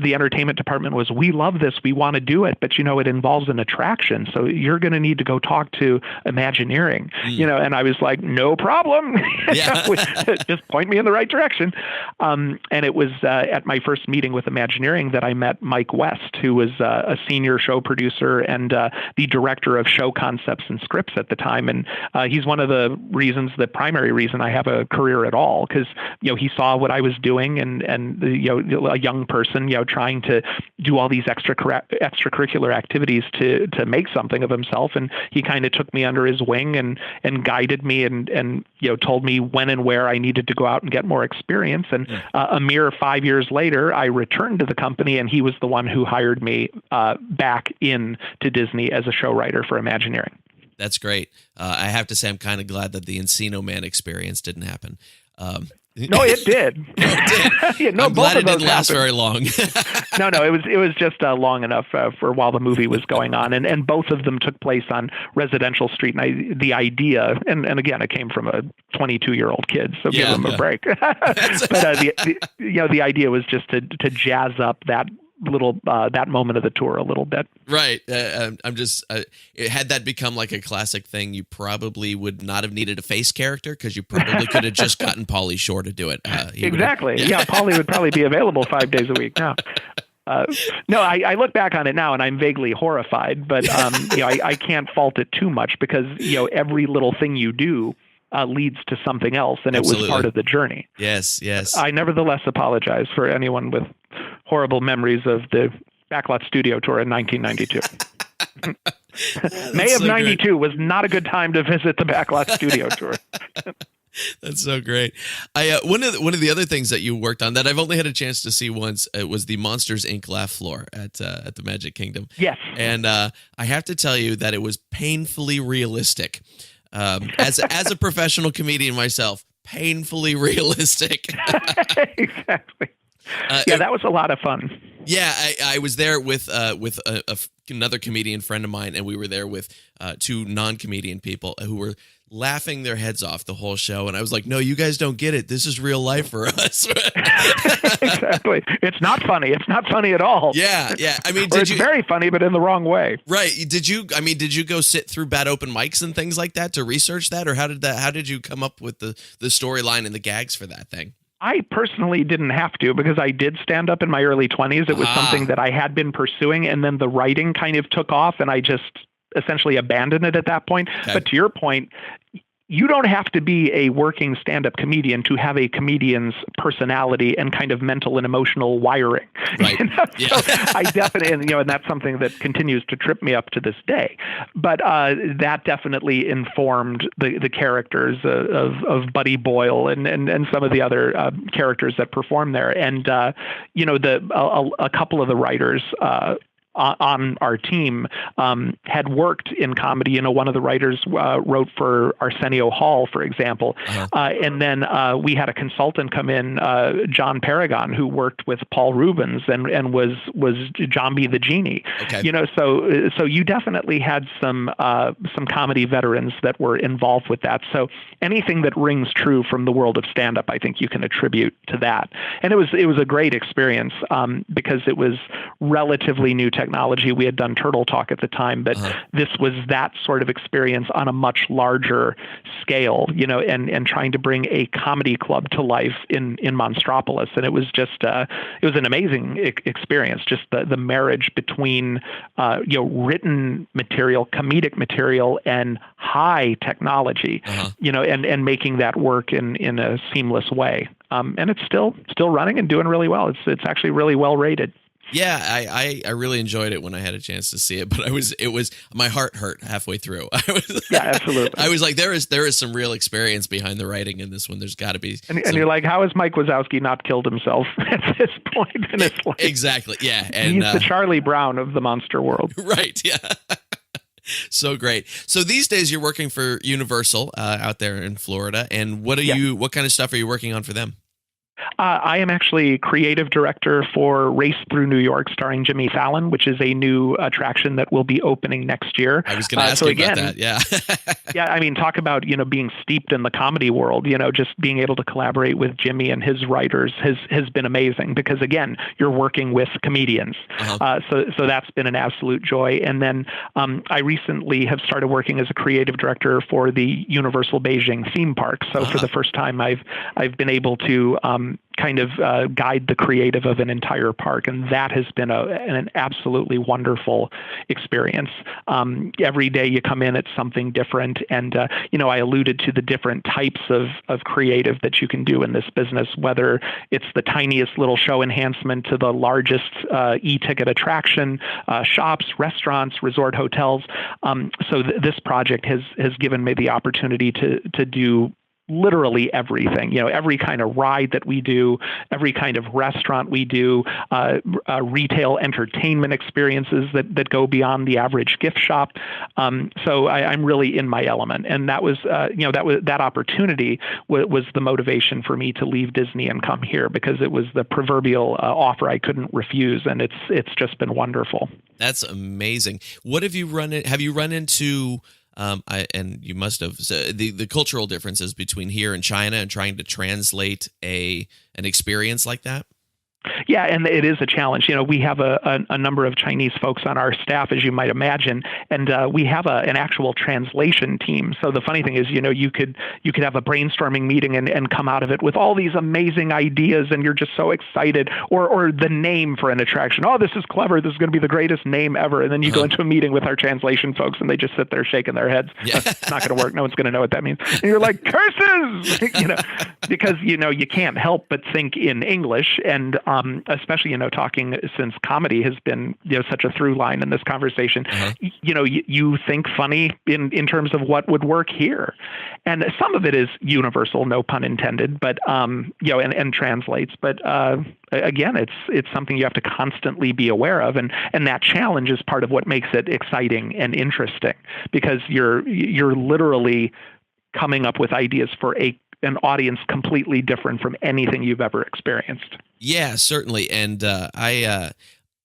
the entertainment department was, we love this, we want to do it, but, it involves an attraction. So you're going to need to go talk to Imagineering, and I was like, no problem. Just point me in the right direction. And it was at my first meeting with Imagineering that I met Mike West, who was a senior show producer and the director of show concepts and scripts at the time. And he's one of the primary reason I have a career at all, because, he saw what I was doing and a young person, trying to do all these extracurricular activities to make something of himself. And he kind of took me under his wing and guided me and told me when and where I needed to go out and get more experience. And a mere 5 years later, I returned to the company, and he was the one who hired me back in to Disney as a show writer for Imagineering. That's great. I have to say, I'm kind of glad that the Encino Man experience didn't happen. No, it did. I'm glad it didn't last very long. No, it was just long enough for while the movie was going on, and both of them took place on Residential Street. And the idea, and again, it came from a 22-year-old kid, so give him a break. But the idea was just to jazz up that moment of the tour a little bit. Right. I'm just, had that become like a classic thing, you probably would not have needed a face character, because you probably could have just gotten Pauly Shore to do it. Exactly. Yeah, Pauly would probably be available 5 days a week now. No, I look back on it now and I'm vaguely horrified, but I can't fault it too much, because every little thing you do leads to something else, and Absolutely. It was part of the journey. Yes. I nevertheless apologize for anyone with horrible memories of the Backlot Studio Tour in 1992. May of 92 was not a good time to visit the Backlot Studio Tour. That's so great. One of the other things that you worked on that I've only had a chance to see once was the Monsters Inc. laugh floor at the Magic Kingdom. Yes. And I have to tell you that it was painfully realistic. As a professional comedian myself, painfully realistic. Exactly. That was a lot of fun. Yeah, I was there with another comedian friend of mine, and we were there with two non-comedian people who were laughing their heads off the whole show. And I was like, no, you guys don't get it. This is real life for us. Exactly. It's not funny. It's not funny at all. Yeah. I mean, it's very funny, but in the wrong way. Right. Did you go sit through bad open mics and things like that to research that? Or how did you come up with the storyline and the gags for that thing? I personally didn't have to, because I did stand up in my early 20s. It was something that I had been pursuing, and then the writing kind of took off, and I just essentially abandoned it at that point. Okay. But to your point, you don't have to be a working stand-up comedian to have a comedian's personality and kind of mental and emotional wiring. Right. Yeah. So I definitely, and that's something that continues to trip me up to this day. But that definitely informed the characters of Buddy Boyle and some of the other characters that perform there. And a couple of the writers on our team had worked in comedy. One of the writers wrote for Arsenio Hall, for example. And then we had a consultant come in, John Paragon, who worked with Paul Rubens and was Jambi the Genie. Okay. So you definitely had some comedy veterans that were involved with that. So anything that rings true from the world of stand-up, I think you can attribute to that. And it was a great experience because it was relatively new technology. We had done Turtle Talk at the time, but this was that sort of experience on a much larger scale, and trying to bring a comedy club to life in Monstropolis. And it was just, it was an amazing experience, just the marriage between, written material, comedic material, and high technology, and making that work in a seamless way. And it's still running and doing really well. It's actually really well rated. Yeah, I really enjoyed it when I had a chance to see it, but it was my heart hurt halfway through. Yeah, absolutely. I was like, there is some real experience behind the writing in this one. There's got to be. And you're like, how has Mike Wazowski not killed himself at this point in his life? Exactly. Yeah, and he's the Charlie Brown of the monster world. Right. Yeah. So great. So these days you're working for Universal out there in Florida, and what kind of stuff are you working on for them? I am actually creative director for Race Through New York, starring Jimmy Fallon, which is a new attraction that will be opening next year. I was going to ask you about that. Yeah. Yeah. I mean, talk about, being steeped in the comedy world, just being able to collaborate with Jimmy and his writers has been amazing because, again, you're working with comedians. So that's been an absolute joy. And then I recently have started working as a creative director for the Universal Beijing theme park. So for the first time, I've been able to kind of guide the creative of an entire park. And that has been an absolutely wonderful experience. Every day you come in, it's something different. And, I alluded to the different types of creative that you can do in this business, whether it's the tiniest little show enhancement to the largest e-ticket attraction, shops, restaurants, resort hotels. So this project has given me the opportunity to do literally everything, every kind of ride that we do, every kind of restaurant we do, retail entertainment experiences that go beyond the average gift shop. So I'm really in my element. And that was, that opportunity was the motivation for me to leave Disney and come here because it was the proverbial offer I couldn't refuse. And it's just been wonderful. That's amazing. What have you run into? And you must have the cultural differences between here and China and trying to translate an experience like that. Yeah, and it is a challenge. We have a number of Chinese folks on our staff, as you might imagine, and we have an actual translation team. So the funny thing is, you could have a brainstorming meeting and come out of it with all these amazing ideas, and you're just so excited. Or the name for an attraction. Oh, this is clever. This is going to be the greatest name ever. And then you go into a meeting with our translation folks, and they just sit there shaking their heads. Yeah. It's not going to work. No one's going to know what that means. And you're like, curses, because you can't help but think in English and. Especially, talking since comedy has been, such a through line in this conversation, you think funny in terms of what would work here. And some of it is universal, no pun intended, but, and translates. But again, it's something you have to constantly be aware of. And that challenge is part of what makes it exciting and interesting because you're literally coming up with ideas for an audience completely different from anything you've ever experienced. Yeah, certainly. And I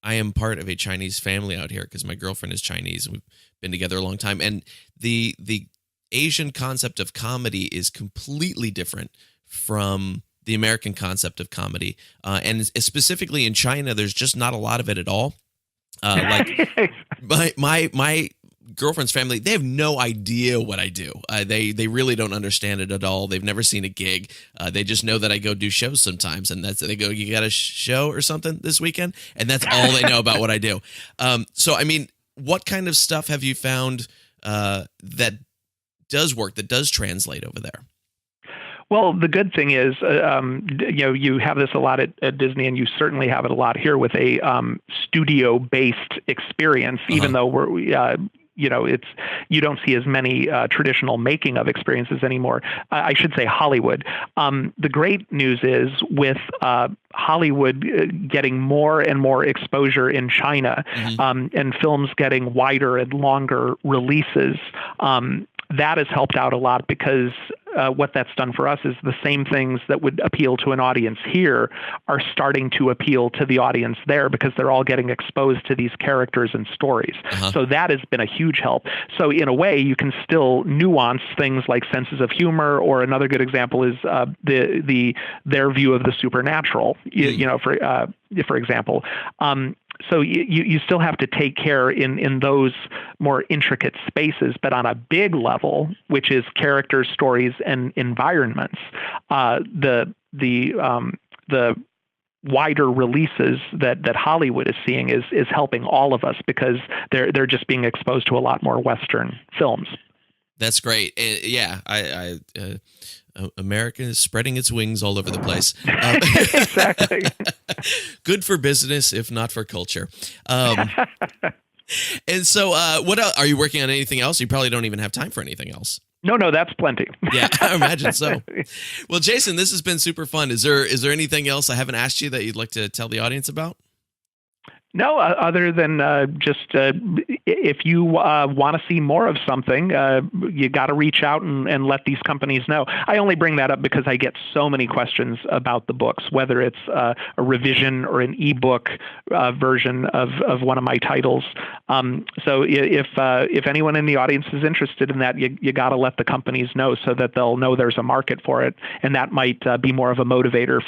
am part of a Chinese family out here because my girlfriend is Chinese and we've been together a long time. And the Asian concept of comedy is completely different from the American concept of comedy. And specifically in China, there's just not a lot of it at all. Like my girlfriend's family, they have no idea what I do. They really don't understand it at all. They've never seen a gig. They just know that I go do shows sometimes, and they go, "You got a show or something this weekend?" And that's all they know about what I do. So, I mean, what kind of stuff have you found that does work, that does translate over there? Well, the good thing is, you have this a lot at Disney, and you certainly have it a lot here with a studio-based experience. Even though it's you don't see as many traditional making of experiences anymore. I should say Hollywood. The great news is with Hollywood getting more and more exposure in China, and films getting wider and longer releases. That has helped out a lot because what that's done for us is the same things that would appeal to an audience here are starting to appeal to the audience there because they're all getting exposed to these characters and stories. So that has been a huge help. So in a way, you can still nuance things like senses of humor, or another good example is their view of the supernatural. For example. So you still have to take care in those more intricate spaces, but on a big level, which is characters, stories, and environments, the wider releases that Hollywood is seeing is helping all of us because they're just being exposed to a lot more Western films. That's great. America is spreading its wings all over the place. Exactly. Good for business, if not for culture. And so, what else? Are you working on anything else? You probably don't even have time for anything else. No, that's plenty. Yeah, I imagine so. Well, Jason, this has been super fun. Is there anything else I haven't asked you that you'd like to tell the audience about? No, other than just if you want to see more of something, you got to reach out and let these companies know. I only bring that up because I get so many questions about the books, whether it's a revision or an ebook version of one of my titles. So if anyone in the audience is interested in that, you got to let the companies know so that they'll know there's a market for it, and that might be more of a motivator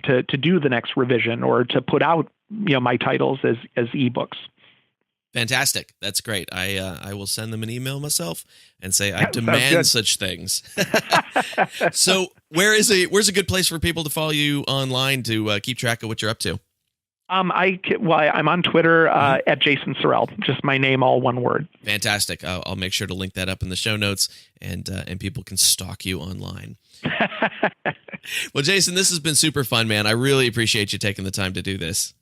to do the next revision or to put out my titles as ebooks. Fantastic. That's great. I will send them an email myself and say I demand such things. So where's a good place for people to follow you online to keep track of what you're up to? I'm on Twitter at Jason Surrell, just my name, all one word. Fantastic. I'll make sure to link that up in the show notes, and people can stalk you online. Well, Jason, this has been super fun, man. I really appreciate you taking the time to do this.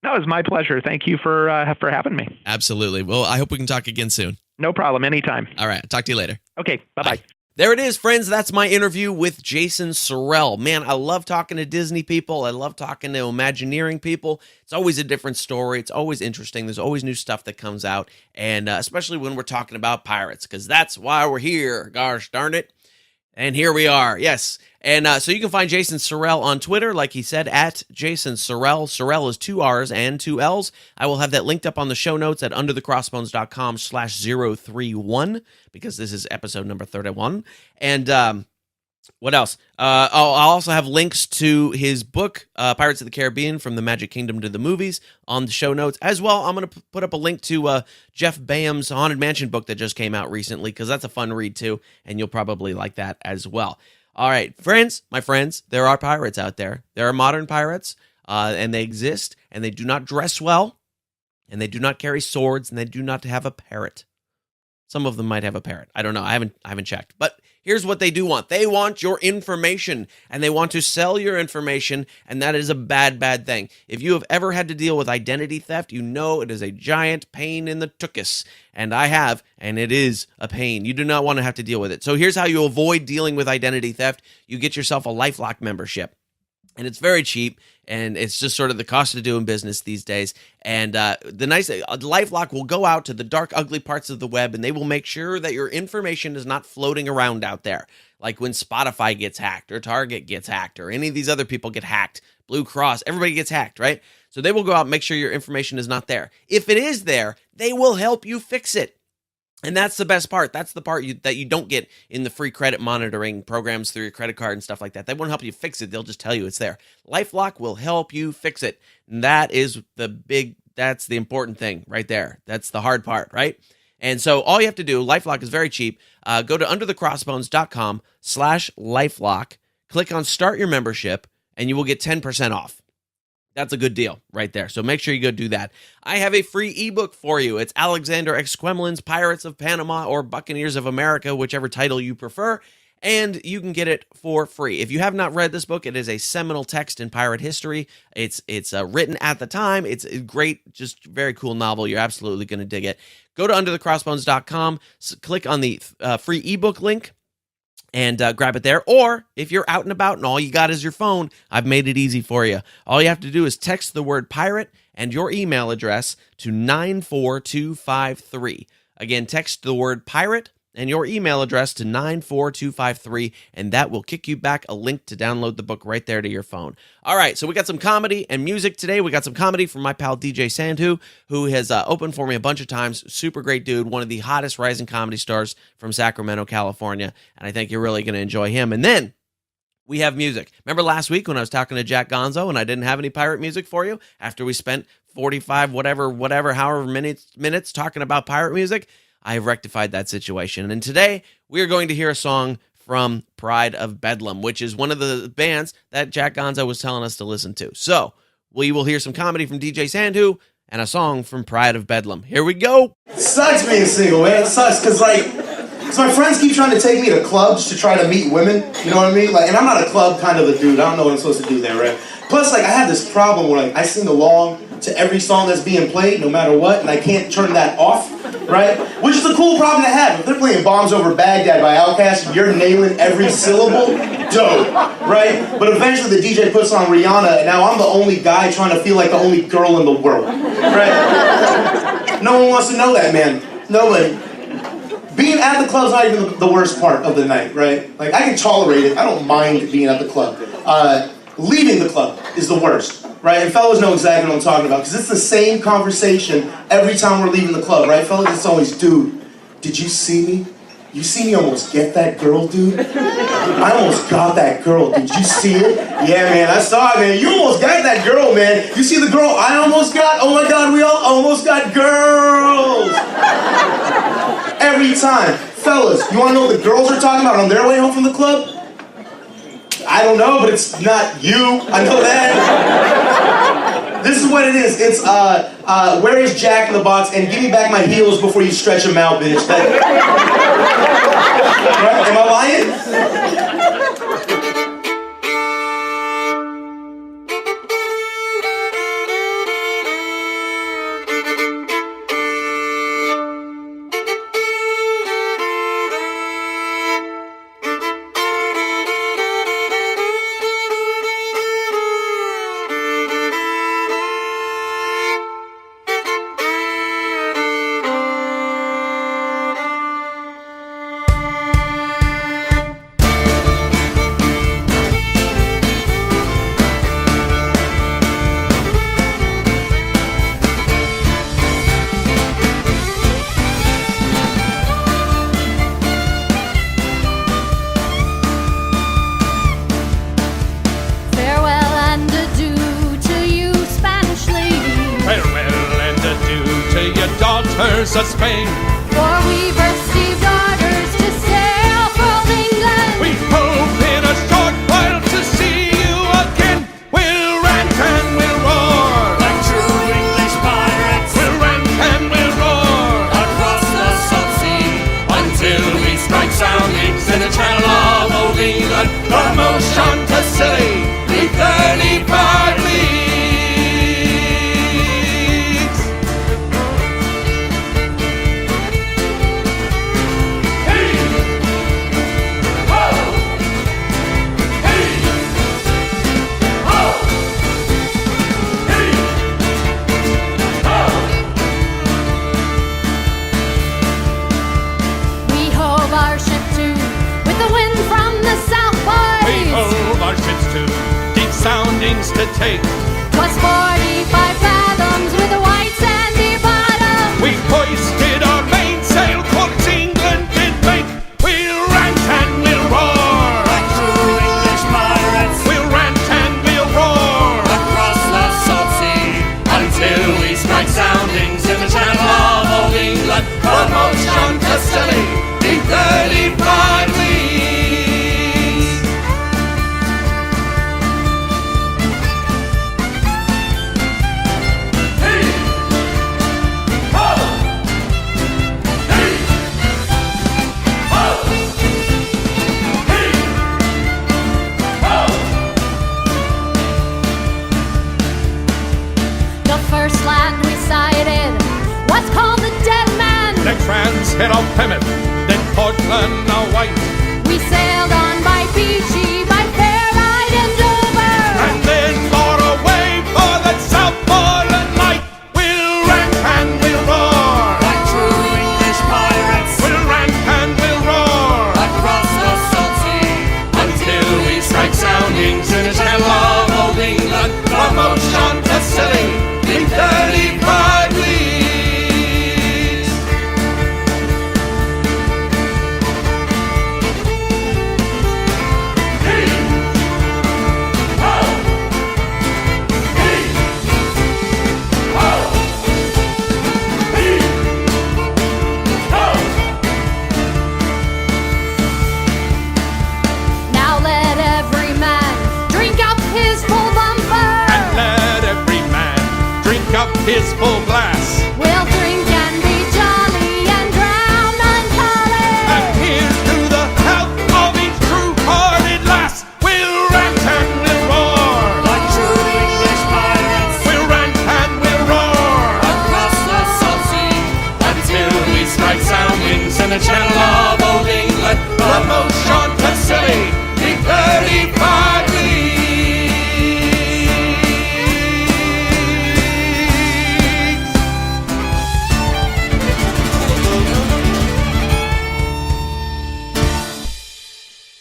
No, it was my pleasure. Thank you for having me. Absolutely. Well, I hope we can talk again soon. No problem. Anytime. All right. Talk to you later. Okay. Bye-bye. Bye. There it is, friends. That's my interview with Jason Surrell. Man, I love talking to Disney people. I love talking to Imagineering people. It's always a different story. It's always interesting. There's always new stuff that comes out, and especially when we're talking about pirates, because that's why we're here. Gosh darn it. And here we are. Yes. And so you can find Jason Surrell on Twitter, like he said, at Jason Surrell. Surrell is 2 R's and 2 L's. I will have that linked up on the show notes at underthecrossbones.com/031, because this is episode number 31. And what else? I'll also have links to his book, Pirates of the Caribbean, From the Magic Kingdom to the Movies, on the show notes. As well, I'm going to put up a link to Jeff Baham's Haunted Mansion book that just came out recently, because that's a fun read too, and you'll probably like that as well. All right, my friends, there are pirates out there. There are modern pirates, and they exist, and they do not dress well, and they do not carry swords, and they do not have a parrot. Some of them might have a parrot. I don't know. I haven't checked. But here's what they do want. They want your information, and they want to sell your information, and that is a bad, bad thing. If you have ever had to deal with identity theft, you know it is a giant pain in the tuchus. And I have, and it is a pain. You do not want to have to deal with it. So here's how you avoid dealing with identity theft. You get yourself a LifeLock membership. And it's very cheap, and it's just sort of the cost of doing business these days. And the nice LifeLock will go out to the dark, ugly parts of the web, and they will make sure that your information is not floating around out there. Like when Spotify gets hacked, or Target gets hacked, or any of these other people get hacked, Blue Cross, everybody gets hacked, right? So they will go out and make sure your information is not there. If it is there, they will help you fix it. And that's the best part. That's the part that you don't get in the free credit monitoring programs through your credit card and stuff like that. They won't help you fix it. They'll just tell you it's there. LifeLock will help you fix it. And that's the important thing right there. That's the hard part, right? And so all you have to do, LifeLock is very cheap. Go to underthecrossbones.com/LifeLock, click on start your membership, and you will get 10% off. That's a good deal right there. So make sure you go do that. I have a free ebook for you. It's Alexander X. Quemlin's Pirates of Panama or Buccaneers of America, whichever title you prefer. And you can get it for free. If you have not read this book, it is a seminal text in pirate history. It's written at the time. It's a great, just very cool novel. You're absolutely going to dig it. Go to underthecrossbones.com, click on the free ebook link, and grab it there. Or if you're out and about and all you got is your phone, I've made it easy for you. All you have to do is text the word pirate and your email address to 94253. Again, text the word pirate and your email address to 94253, and that will kick you back a link to download the book right there to your phone. All right, so we got some comedy and music today. We got some comedy from my pal DJ Sandhu, who has opened for me a bunch of times. Super great dude, one of the hottest rising comedy stars from Sacramento, California, and I think you're really going to enjoy him. And then we have music. Remember last week when I was talking to Jack Gonzo and I didn't have any pirate music for you after we spent 45, however minutes talking about pirate music? I have rectified that situation. And today, we are going to hear a song from Pride of Bedlam, which is one of the bands that Jack Gonzo was telling us to listen to. So, we will hear some comedy from DJ Sandhu and a song from Pride of Bedlam. Here we go! It sucks being single, man. It sucks, because, so my friends keep trying to take me to clubs to try to meet women, you know what I mean? And I'm not a club kind of a dude. I don't know what I'm supposed to do there, right? Plus, I have this problem where, I sing along to every song that's being played, no matter what, and I can't turn that off, right? Which is a cool problem to have. If they're playing Bombs Over Baghdad by Outkast and you're nailing every syllable, dope, right? But eventually the DJ puts on Rihanna, and now I'm the only guy trying to feel like the only girl in the world, right? No one wants to know that, man. Nobody. Being at the club's not even the worst part of the night, right? I can tolerate it. I don't mind being at the club. Leaving the club is the worst, right? And fellas know exactly what I'm talking about, because it's the same conversation every time we're leaving the club, right? Fellas, it's always, dude, did you see me? You see me almost get that girl, dude? I almost got that girl. Did you see it? Yeah, man, I saw it, man. You almost got that girl, man. You see the girl I almost got? Oh my God, we all almost got girls. Every time. Fellas, you want to know what the girls are talking about on their way home from the club? I don't know, but it's not you. I know that. This is what it is. It's, where is Jack in the Box? And give me back my heels before you stretch them out, bitch. Right? Am I lying? Of Spain. For we've received orders to sail from England. We hope in a short while to see you again. We'll rant and we'll roar like true English pirates. We'll rant and we'll roar across the sub-sea until we strike soundings in the channel of Old England. From ocean to Scilly, we 35 leagues. Soundings to take. 'Twas 45 fathoms with a white sandy bottom. We hoisted our mainsail, quotes England did make. We'll rant and we'll roar like true English pirates. We'll rant and we'll roar across the sub-sea until we strike soundings in the channel of Old England. From ocean to Scilly, the 35 leagues. King's Head of Plymouth, then Portland or White. We sailed on by Beachy, by Fairlight and Dover. And then bore away for that Southmoreland night. We'll rank and we'll roar. Like true English pirates We'll rank and we'll roar. across the salt sea, Until we strike soundings in the channel of old England. From ocean to Scilly in 35 leagues. Now let every man drink up his full bumper. And let every man drink up his full glass. We'll drink and be jolly and drown unculling. And here's to the health of each true-hearted lass. We'll rant and we'll roar. like true English pirates We'll rant and we'll roar. across the salt sea, Until we strike soundings in the channel of old England. From ocean to Scilly in 35 leagues.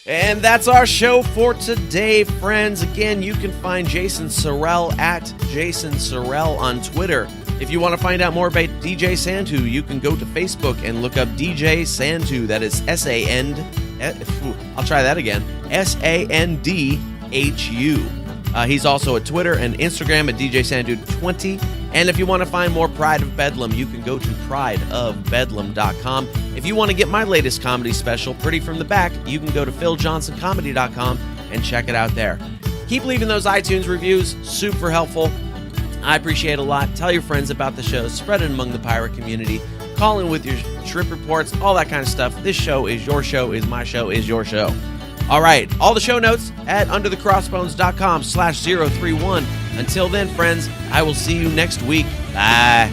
And that's our show for today, friends. Again, you can find Jason Surrell at Jason Surrell on Twitter. If you want to find out more about DJ Santu, you can go to Facebook and look up DJ Santu. That is I'll try that again. Sandhu. He's also at Twitter and Instagram at DJ Santu20. And if you want to find more Pride of Bedlam, you can go to prideofbedlam.com. If you want to get my latest comedy special, Pretty from the Back, you can go to philjohnsоncomedy.com and check it out there. Keep leaving those iTunes reviews, super helpful. I appreciate it a lot. Tell your friends about the show, spread it among the pirate community, call in with your trip reports, all that kind of stuff. This show is your show, is my show, is your show. All right, all the show notes at underthecrossbones.com/031. Until then, friends, I will see you next week. Bye.